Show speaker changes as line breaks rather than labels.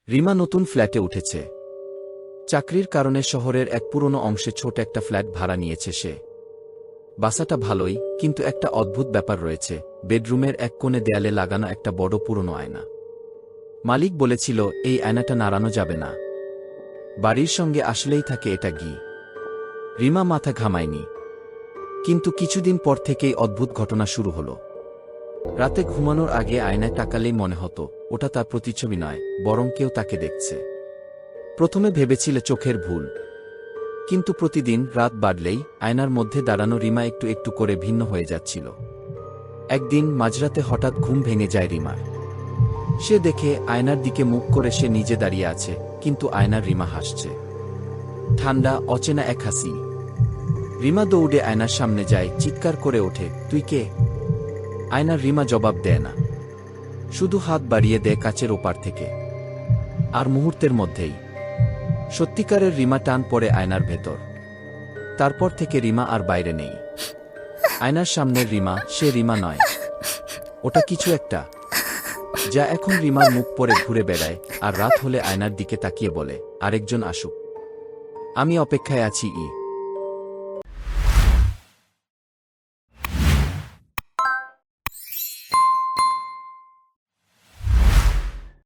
রিমা নতুন ফ্ল্যাটে উঠেছে। চাকরির কারণে শহরের এক পুরনো অংশে ছোট একটা ফ্ল্যাট ভাড়া নিয়েছে সে। বাসাটা ভালোই, কিন্তু একটা অদ্ভুত ব্যাপার রয়েছে। বেডরুমের এক কোণে দেয়ালে লাগানো একটা বড় পুরনো আয়না। মালিক বলেছিল এই আয়নাটা নাড়ানো যাবে না। বাড়ির সঙ্গে আসলেই থাকে এটা কি? রিমা মাথা ঘামায়নি। কিন্তু কিছুদিন পর থেকেই অদ্ভুত ঘটনা শুরু হলো। রাতে ঘুমানোর আগে আয়নায় তাকালেই মনে হতো ওটা তার প্রতিচ্ছবি নয়, বরং কেউ তাকে দেখছে। প্রথমে ভেবেছিল চোখের ভুল, কিন্তু প্রতিদিন রাত বাড়লেই আয়নার মধ্যে দাঁড়ানো রিমা একটু একটু করে ভিন্ন হয়ে যাচ্ছিল। একদিন মাঝরাতে হঠাৎ ঘুম ভেঙে যায় রিমার। সে দেখে আয়নার দিকে মুখ করে সে নিজে দাঁড়িয়ে আছে, কিন্তু আয়নার রিমা হাসছে। ঠান্ডা অচেনা এক হাসি। রিমা দৌড়ে আয়নার সামনে যায়, চিৎকার করে ওঠে, তুই কে? আয়নার রিমা জবাব দেয় না, শুধু হাত বাড়িয়ে দেয় কাচের ওপার থেকে। আর মুহূর্তের মধ্যেই সত্যিকারের রিমা টান পড়ে আয়নার ভেতর। তারপর থেকে রিমা আর বাইরে নেই। আয়নার সামনের রিমা সে রিমা নয়। ওটা কিছু একটা, যা এখন রিমার মুখ পরে ঘুরে বেড়ায়, আর রাত হলে আয়নার দিকে তাকিয়ে বলে, আরেকজন আসুক, আমি অপেক্ষায় আছি।